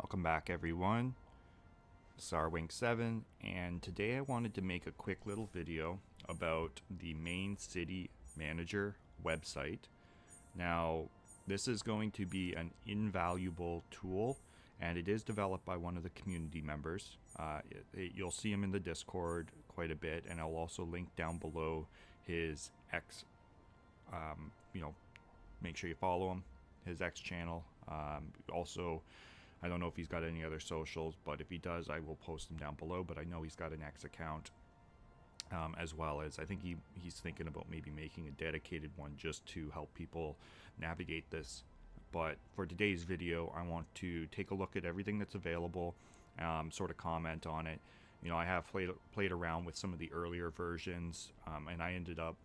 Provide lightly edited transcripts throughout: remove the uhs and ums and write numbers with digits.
Welcome back, everyone. Sarwink7, and today I wanted to make a quick little video about the Main City Manager website. Now, this is going to be an invaluable tool, and it is developed by one of the community members. You'll see him in the Discord quite a bit, and I'll also link down below his X. Make sure you follow him, his X channel. Also, I don't know if he's got any other socials, but if he does, I will post them down below. But I know he's got an X account, as well as I think he's thinking about maybe making a dedicated one just to help people navigate this. But for today's video, I want to take a look at everything that's available, sort of comment on it. I have played around with some of the earlier versions, and I ended up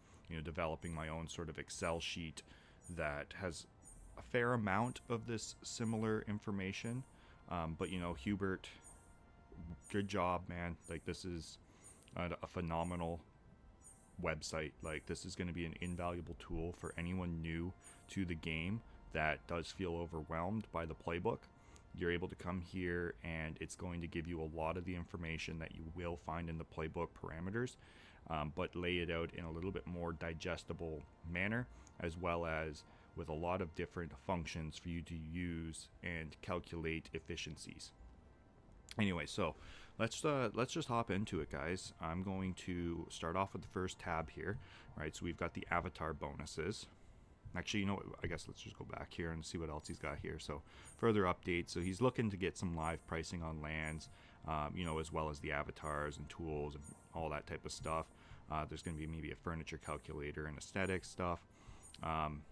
developing my own sort of Excel sheet that has a fair amount of this similar information. But Hubert, good job, man. Like, this is a phenomenal website. Like, this is going to be an invaluable tool for anyone new to the game that does feel overwhelmed by the playbook. You're able to come here and it's going to give you a lot of the information that you will find in the playbook parameters, but lay it out in a little bit more digestible manner, as well as with a lot of different functions for you to use and calculate efficiencies. Anyway, so let's just hop into it, guys. I'm going to start off with the first tab here. Right, so we've got the avatar bonuses. Actually, I guess let's just go back here and see what else he's got here. So further updates. So he's looking to get some live pricing on lands, as well as the avatars and tools and all that type of stuff. There's going to be maybe a furniture calculator and aesthetic stuff.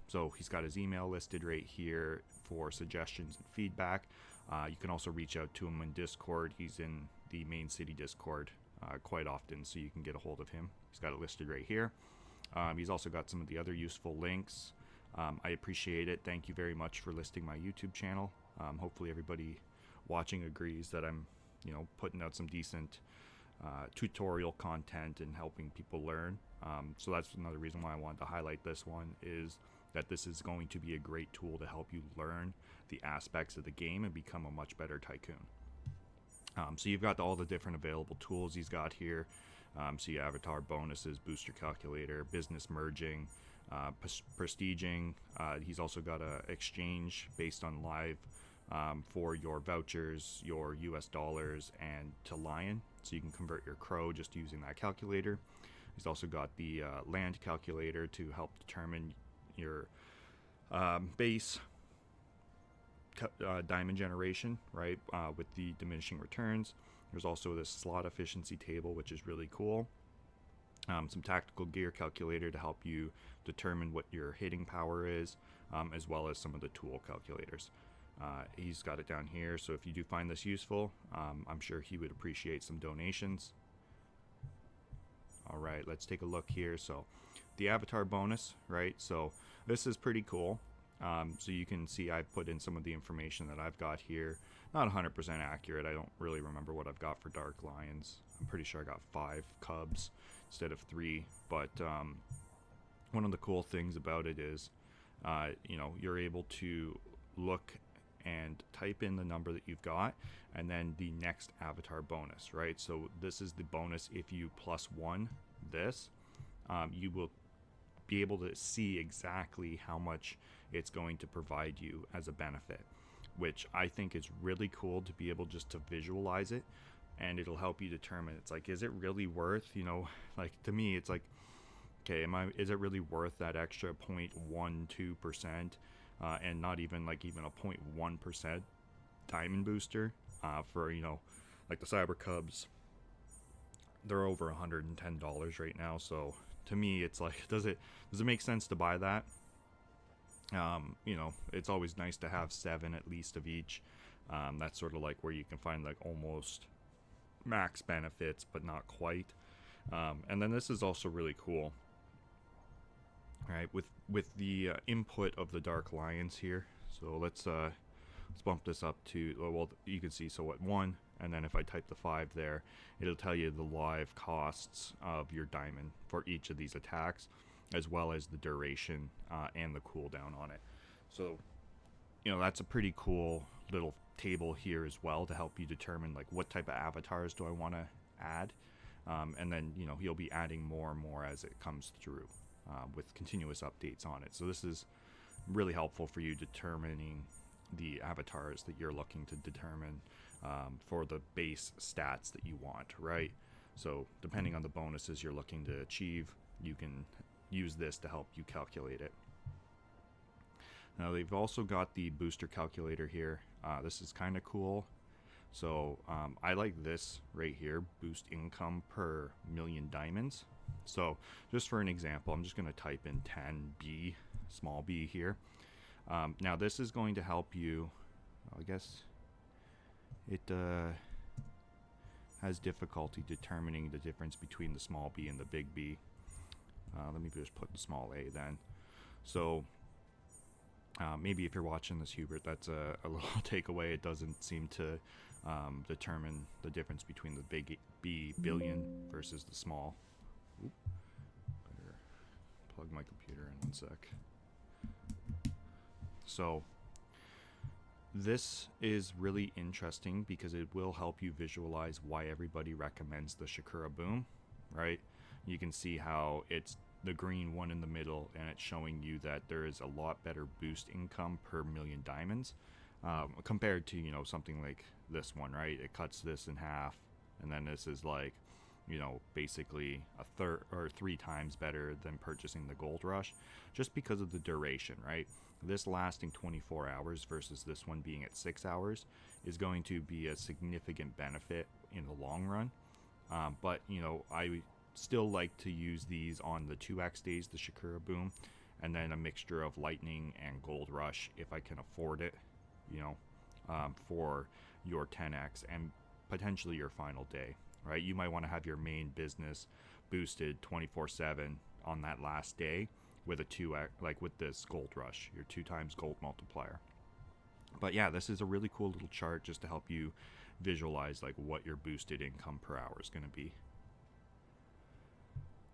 So he's got his email listed right here for suggestions and feedback. You can also reach out to him in Discord. He's in the Main City Discord quite often, so you can get a hold of him. He's got it listed right here. He's also got some of the other useful links. I appreciate it. Thank you very much for listing my YouTube channel. Hopefully everybody watching agrees that I'm putting out some decent tutorial content and helping people learn. So that's another reason why I wanted to highlight this one, is that this is going to be a great tool to help you learn the aspects of the game and become a much better tycoon. So you've got all the different available tools he's got here. So you avatar bonuses, booster calculator, business merging, prestiging. He's also got a exchange based on live for your vouchers, your US dollars, and to Lion. So you can convert your crow just using that calculator. He's also got the land calculator to help determine your base diamond generation, right, with the diminishing returns. There's also this slot efficiency table, which is really cool. Some tactical gear calculator to help you determine what your hitting power is, as well as some of the tool calculators. He's got it down here, so if you do find this useful, I'm sure he would appreciate some donations. All right, let's take a look here. So the avatar bonus, right? So this is pretty cool. So you can see I've put in some of the information that I've got here. Not 100% accurate. I don't really remember what I've got for Dark Lions. I'm pretty sure I got 5 cubs instead of 3. But one of the cool things about it is, you're able to look and type in the number that you've got, and then the next avatar bonus, right? So this is the bonus. If you +1 this, you will be able to see exactly how much it's going to provide you as a benefit, which I think is really cool to be able just to visualize it, and it'll help you determine, it's like, is it really worth, like, to me it's like, okay, is it really worth that extra 0.12% and not even like even a 0.1% diamond booster for like the Cyber Cubs. They're over $110 right now, so to me it's like, does it make sense to buy that? It's always nice to have 7 at least of each. That's sort of like where you can find like almost max benefits, but not quite. And then this is also really cool, right? With the input of the Dark Lions here. So let's bump this up to, well, you can see, so at 1, and then if I type the 5 there, it'll tell you the live costs of your diamond for each of these attacks, as well as the duration and the cooldown on it. So that's a pretty cool little table here as well to help you determine like what type of avatars do I want to add, and then you'll be adding more and more as it comes through, with continuous updates on it. So this is really helpful for you determining the avatars that you're looking to determine, for the base stats that you want, right? So depending on the bonuses you're looking to achieve, you can use this to help you calculate it. Now they've also got the booster calculator here. This is kind of cool. So I like this right here, boost income per million diamonds. So just for an example, I'm just going to type in 10B, small b here. Now this is going to help you, I guess it has difficulty determining the difference between the small b and the big B. Let me just put the small a then. So maybe if you're watching this, Hubert, that's a little takeaway. It doesn't seem to determine the difference between the big B billion versus the small. Oop. Better plug my computer in 1 sec. So this is really interesting because it will help you visualize why everybody recommends the Shakura Boom, right? You can see how it's the green one in the middle, and it's showing you that there is a lot better boost income per million diamonds, compared to something like this one, right? It cuts this in half, and then this is like basically a third or 3 times better than purchasing the Gold Rush, just because of the duration, right? This lasting 24 hours versus this one being at 6 hours is going to be a significant benefit in the long run. But I still like to use these on the 2x days, the Shakura Boom, and then a mixture of Lightning and Gold Rush if I can afford it, for your 10x and potentially your final day, right? You might want to have your main business boosted 24/7 on that last day with a 2x, like with this Gold Rush, your 2 times gold multiplier. But yeah, this is a really cool little chart just to help you visualize like what your boosted income per hour is going to be.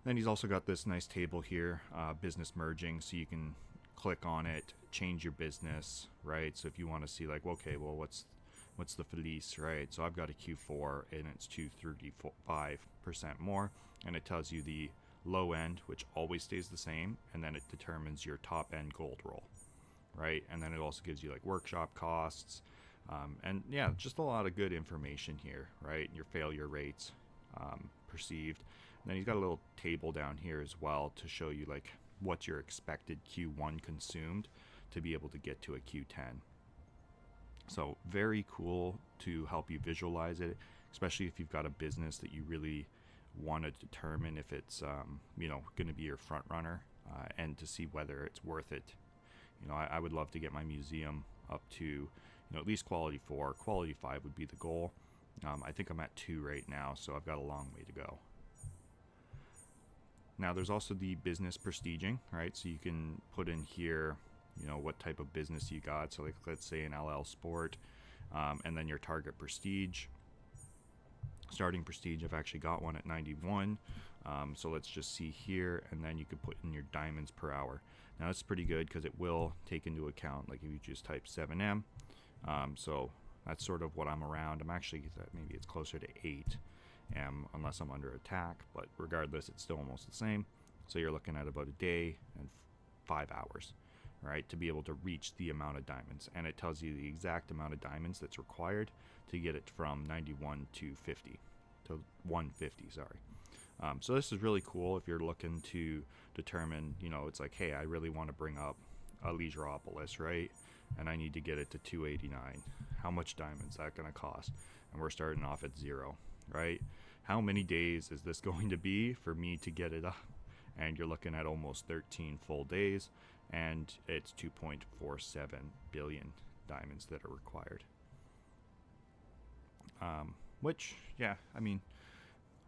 Then he's also got this nice table here, business merging, so you can click on it, change your business, right? So if you want to see like, okay, well, what's the Felice, right? So I've got a Q4 and it's 235% more, and it tells you the low end, which always stays the same, and then it determines your top end gold roll, right? And then it also gives you like workshop costs, and yeah, just a lot of good information here, right? Your failure rates, perceived. And then he's got a little table down here as well to show you like what your expected Q1 consumed to be able to get to a Q10. So very cool to help you visualize it, especially if you've got a business that you really want to determine if it's going to be your front runner, and to see whether it's worth it. I would love to get my museum up to at least quality 4. Quality 5 would be the goal. I think I'm at 2 right now, so I've got a long way to go. Now there's also the business prestiging, right? So you can put in here what type of business you got. So like, let's say an LL Sport, and then your target prestige. Starting prestige, I've actually got one at 91. So let's just see here, and then you could put in your diamonds per hour. Now that's pretty good because it will take into account, like if you just type 7M. So that's sort of what I'm around. I'm actually, maybe it's closer to 8M unless I'm under attack, but regardless, it's still almost the same. So you're looking at about a day and 5 hours, right, to be able to reach the amount of diamonds. And it tells you the exact amount of diamonds that's required to get it from 91 to 150, sorry. So this is really cool if you're looking to determine, it's like, hey, I really want to bring up a Leisureopolis, right? And I need to get it to 289. How much diamonds is that going to cost? And we're starting off at 0, right? How many days is this going to be for me to get it up? And you're looking at almost 13 full days, and it's 2.47 billion diamonds that are required. Which, yeah, I mean,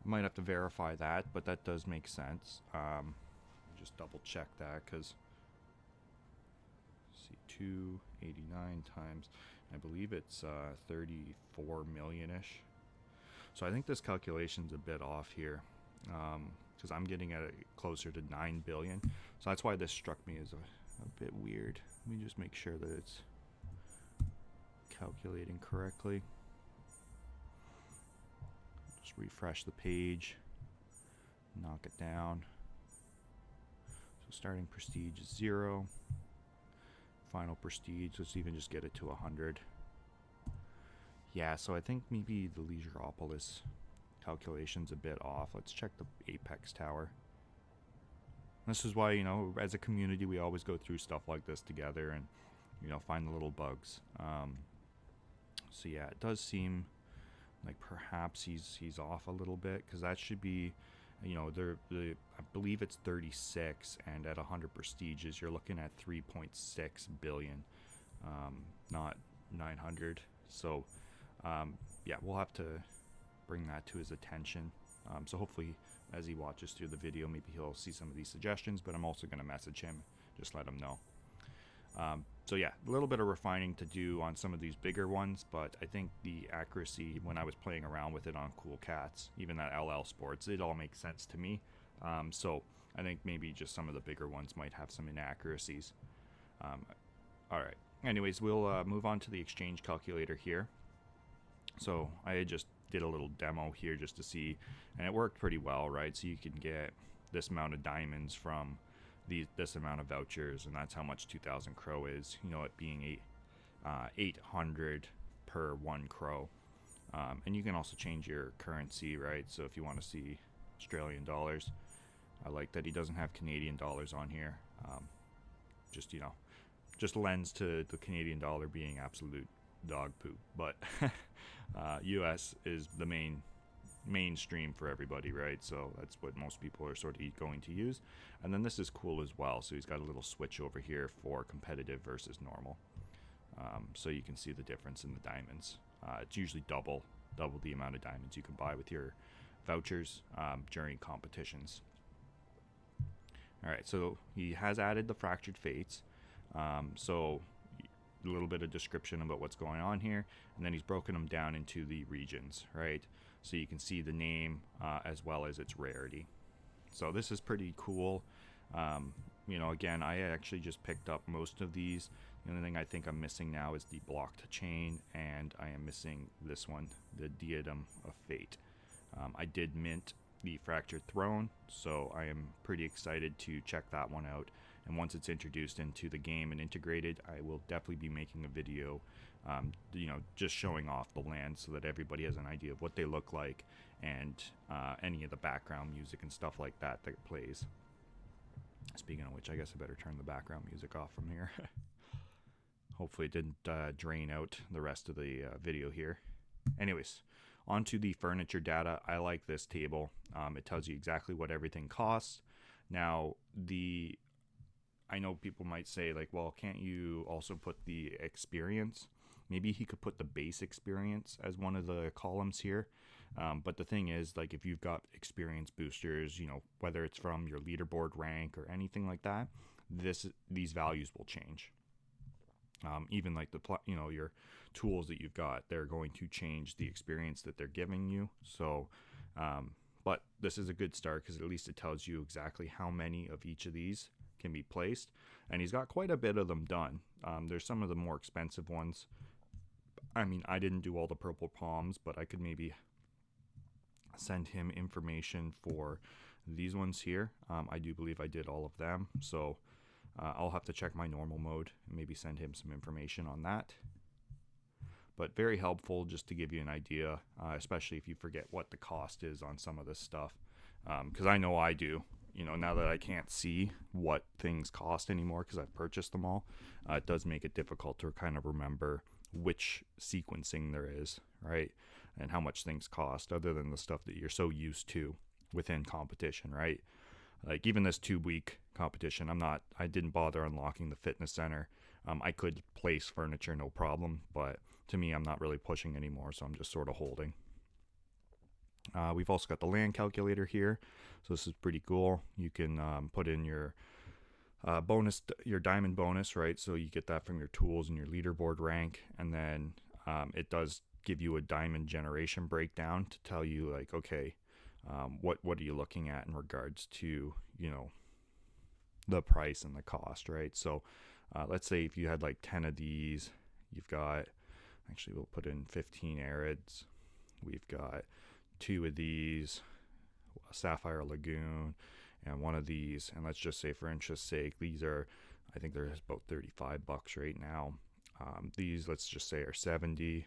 I might have to verify that, but that does make sense. Just double check that, because see, 289 times, I believe it's 34 million-ish. So I think this calculation's a bit off here, because I'm getting at it closer to 9 billion. So that's why this struck me as a bit weird. Let me just make sure that it's calculating correctly. Just refresh the page, knock it down. So starting prestige is 0. Final prestige, let's even just get it to 100. Yeah, so I think maybe the Leisureopolis calculation's a bit off. Let's check the Apex Tower. This is why, you know, as a community, we always go through stuff like this together and, you know, find the little bugs. So yeah, it does seem like perhaps he's off a little bit, because that should be, you know, I believe it's 36, and at 100 prestiges, you're looking at 3.6 billion, not 900. So, yeah, we'll have to bring that to his attention. So hopefully, as he watches through the video, maybe he'll see some of these suggestions, but I'm also going to message him, just let him know. So yeah, a little bit of refining to do on some of these bigger ones, but I think the accuracy, when I was playing around with it on Cool Cats, even that LL Sports, it all makes sense to me. So I think maybe just some of the bigger ones might have some inaccuracies. Alright, anyways, we'll move on to the exchange calculator here. So I just did a little demo here just to see, and it worked pretty well, right? So you can get this amount of diamonds from this amount of vouchers, and that's how much 2,000 crow is, you know, it being 800 per 1 crow. And you can also change your currency, right? So if you want to see Australian dollars, I like that he doesn't have Canadian dollars on here. Just, you know, just lends to the Canadian dollar being absolute dog poop. But US is the mainstream for everybody, right? So that's what most people are sort of going to use. And then this is cool as well. So he's got a little switch over here for competitive versus normal. So you can see the difference in the diamonds. It's usually double the amount of diamonds you can buy with your vouchers during competitions. All right, so he has added the fractured fates. So a little bit of description about what's going on here, and then he's broken them down into the regions, right? So you can see the name as well as its rarity. So this is pretty cool. You know, again, I actually just picked up most of these. The only thing I think I'm missing now is the blocked chain, and I am missing this one, the Diadem of Fate. I did mint the Fractured Throne, so I am pretty excited to check that one out. And once it's introduced into the game and integrated, I will definitely be making a video, you know, just showing off the land so that everybody has an idea of what they look like, and any of the background music and stuff like that that plays. Speaking of which, I guess I better turn the background music off from here. Hopefully it didn't drain out the rest of the video here. Anyways, onto the furniture data. I like this table. It tells you exactly what everything costs. Now, I know people might say, like, well, can't you also put the experience? Maybe he could put the base experience as one of the columns here. But the thing is, like, if you've got experience boosters, you know, whether it's from your leaderboard rank or anything like that, these values will change. Even like you know, your tools that you've got, they're going to change the experience that they're giving you. So, but this is a good start, because at least it tells you exactly how many of each of these can be placed, and he's got quite a bit of them done. There's some of the more expensive ones. I mean, I didn't do all the purple palms, but I could maybe send him information for these ones here. I do believe I did all of them, so I'll have to check my normal mode and maybe send him some information on that. But very helpful just to give you an idea, especially if you forget what the cost is on some of this stuff, because I know I do. You know, now that I can't see what things cost anymore because I've purchased them all, it does make it difficult to kind of remember which sequencing there is, right? And how much things cost, other than the stuff that you're so used to within competition, right? Like even this 2-week competition, I didn't bother unlocking the fitness center. I could place furniture, no problem, but to me, I'm not really pushing anymore, so I'm just sort of holding. We've also got the land calculator here, so this is pretty cool. You can put in your bonus, your diamond bonus, right? So you get that from your tools and your leaderboard rank, and then it does give you a diamond generation breakdown to tell you, like, okay, what are you looking at in regards to, you know, the price and the cost, right? So let's say if you had like 10 of these, you've got Actually, we'll put in 15 arids. We've got 2 of these, a Sapphire Lagoon, and 1 of these. And let's just say, for interest's sake, these are, I think they're about $35 right now. These, let's just say, are 70.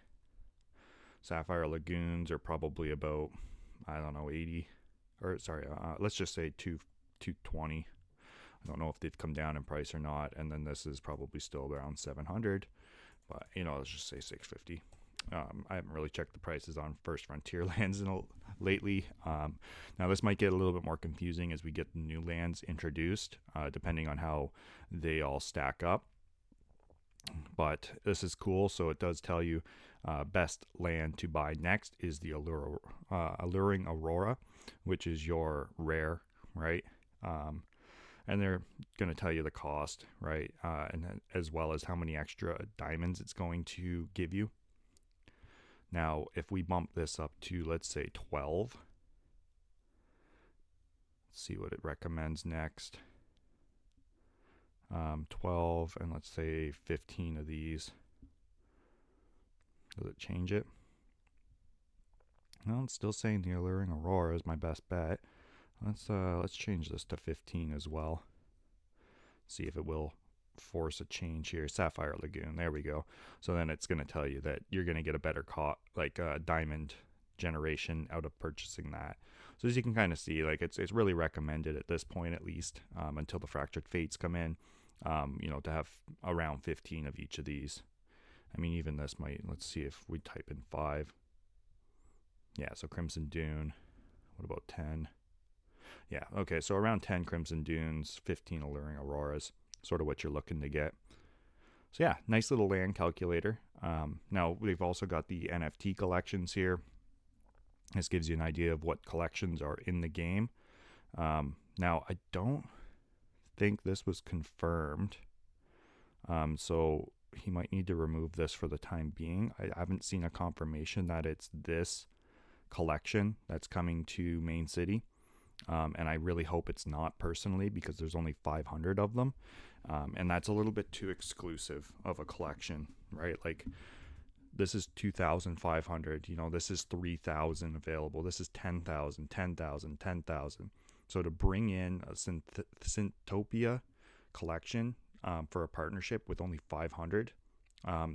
Sapphire Lagoons are probably about, I don't know, 80. Or sorry, let's just say 220. I don't know if they've come down in price or not. And then this is probably still around 700. But, let's just say 650. I haven't really checked the prices on First Frontier lands lately. Now, this might get a little bit more confusing as we get the new lands introduced, depending on how they all stack up. But this is cool. So it does tell you best land to buy next is the Alluring Aurora, which is your rare, right? And they're going to tell you the cost, right? And as well as how many extra diamonds it's going to give you. Now, if we bump this up to, let's say, 12, let's see what it recommends next. 12, and let's say 15 of these. Does it change it? No, it's still saying the Alluring Aurora is my best bet. Let's change this to 15 as well. See if it will force a change here. Sapphire Lagoon, there we go. So then it's going to tell you that you're going to get a better diamond generation out of purchasing that. So as you can kind of see, like it's really recommended at this point, at least until the Fractured Fates come in, to have around 15 of each of these. I mean, even this might, let's see if we type in 5. Yeah, so Crimson Dune. What about 10? Yeah, okay, so around 10 Crimson Dunes, 15 Alluring Auroras, sort of what you're looking to get. So yeah, nice little land calculator. Now, we've also got the NFT collections here. This gives you an idea of what collections are in the game. Now, I don't think this was confirmed, so he might need to remove this for the time being. I haven't seen a confirmation that it's this collection that's coming to Main City. And I really hope it's not, personally, because there's only 500 of them. And that's a little bit too exclusive of a collection, right? Like, this is 2,500, this is 3,000 available. This is 10,000, 10,000, 10,000. So to bring in a Synthopia collection for a partnership with only 500,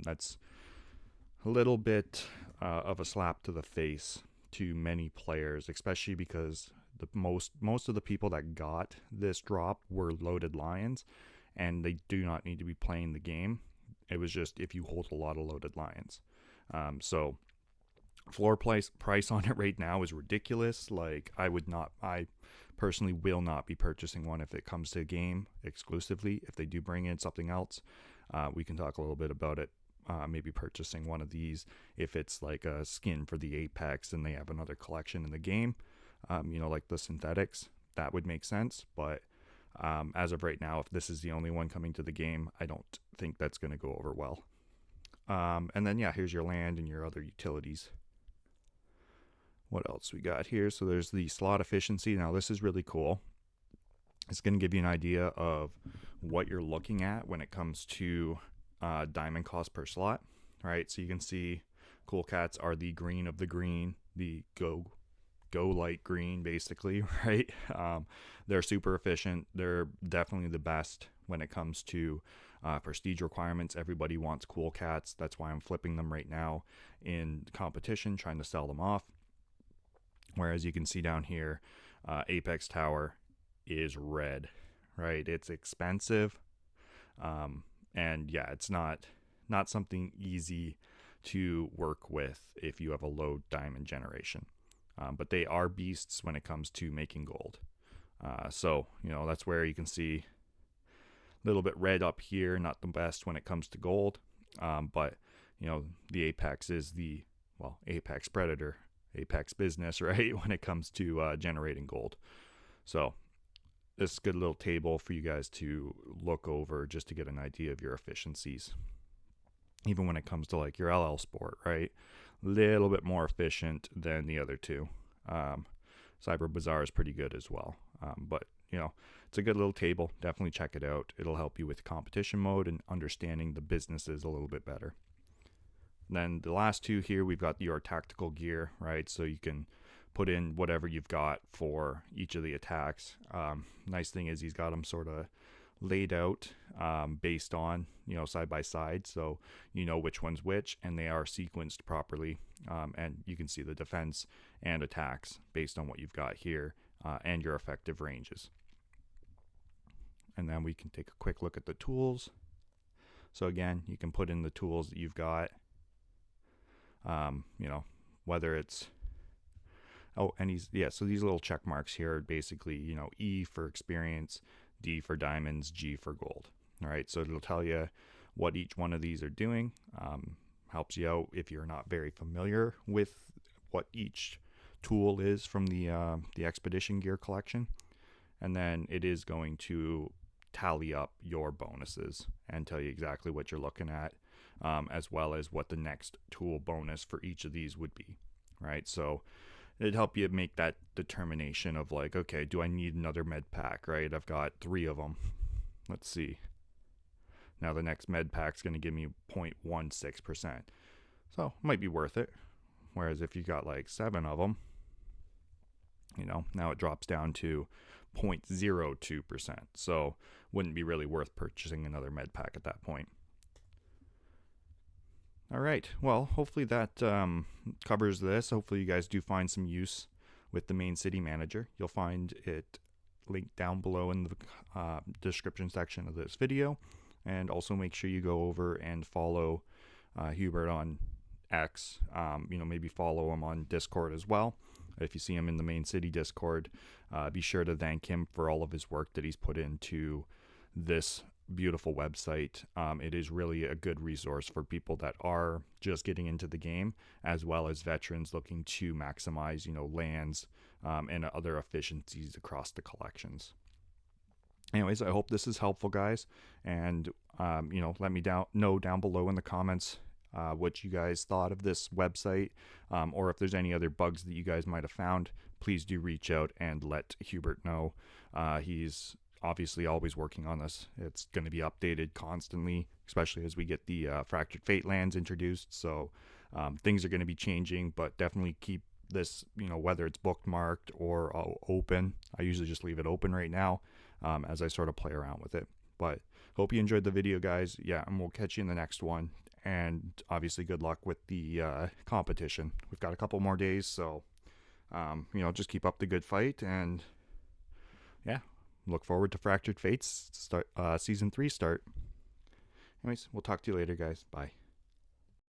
that's a little bit of a slap to the face to many players, especially because most of the people that got this drop were loaded lions, and they do not need to be playing the game. It was just if you hold a lot of loaded lions. So floor price on it right now is ridiculous. Like, I personally will not be purchasing one if it comes to a game exclusively. If they do bring in something else, we can talk a little bit about it. Maybe purchasing one of these if it's like a skin for the Apex and they have another collection in the game, like the synthetics, that would make sense. But as of right now, if this is the only one coming to the game, I don't think that's going to go over well. And then, yeah, here's your land and your other utilities. What else we got here? So there's the slot efficiency. Now, this is really cool. It's going to give you an idea of what you're looking at when it comes to diamond cost per slot, right? So you can see Cool Cats are the green of the green, the go light green, basically, right? They're super efficient. They're definitely the best when it comes to prestige requirements. Everybody wants Cool Cats. That's why I'm flipping them right now in competition, trying to sell them off. Whereas you can see down here, Apex Tower is red, right? It's expensive. And yeah, it's not something easy to work with if you have a low diamond generation. But they are beasts when it comes to making gold. So, that's where you can see a little bit red up here, not the best when it comes to gold. But, the Apex is Apex Predator, Apex business, right? When it comes to generating gold. So this is a good little table for you guys to look over just to get an idea of your efficiencies. Even when it comes to like your LL Sport, right? A little bit more efficient than the other two. Cyber Bazaar is pretty good as well. But, it's a good little table. Definitely check it out. It'll help you with competition mode and understanding the businesses a little bit better. Then the last two here, we've got your tactical gear, right? So you can put in whatever you've got for each of the attacks. Nice thing is he's got them sort of laid out based on, side by side, so you know which one's which, and they are sequenced properly. And you can see the defense and attacks based on what you've got here, and your effective ranges. And then we can take a quick look at the tools. So again, you can put in the tools that you've got. Whether it's so these little check marks here are basically, E for experience, D for diamonds, G for gold. All right, so it'll tell you what each one of these are doing. Helps you out if you're not very familiar with what each tool is from the expedition gear collection. And then it is going to tally up your bonuses and tell you exactly what you're looking at, as well as what the next tool bonus for each of these would be, right? So it'd help you make that determination of like, okay, do I need another med pack, right? I've got 3 of them. Let's see. Now the next med pack's going to give me 0.16%. So it might be worth it. Whereas if you got like 7 of them, now it drops down to 0.02%. So wouldn't be really worth purchasing another med pack at that point. All right, well, hopefully that covers this. Hopefully you guys do find some use with the Mane City Manager. You'll find it linked down below in the description section of this video. And also make sure you go over and follow Hubert on X. Maybe follow him on Discord as well. If you see him in the Mane City Discord, be sure to thank him for all of his work that he's put into this beautiful website. It is really a good resource for people that are just getting into the game, as well as veterans looking to maximize, lands and other efficiencies across the collections. Anyways, I hope this is helpful, guys, and let me know down below in the comments what you guys thought of this website, or if there's any other bugs that you guys might have found. Please do reach out and let Hubert know. He's obviously always working on this. It's going to be updated constantly, especially as we get the Fractured Fate lands introduced. So things are going to be changing, but definitely keep this, whether it's bookmarked or open. I usually just leave it open right now as I sort of play around with it. But hope you enjoyed the video, guys. Yeah, and we'll catch you in the next one. And obviously good luck with the competition. We've got a couple more days, so just keep up the good fight, and yeah, look forward to Fractured Fates start, Season 3 start. Anyways, we'll talk to you later, guys. Bye.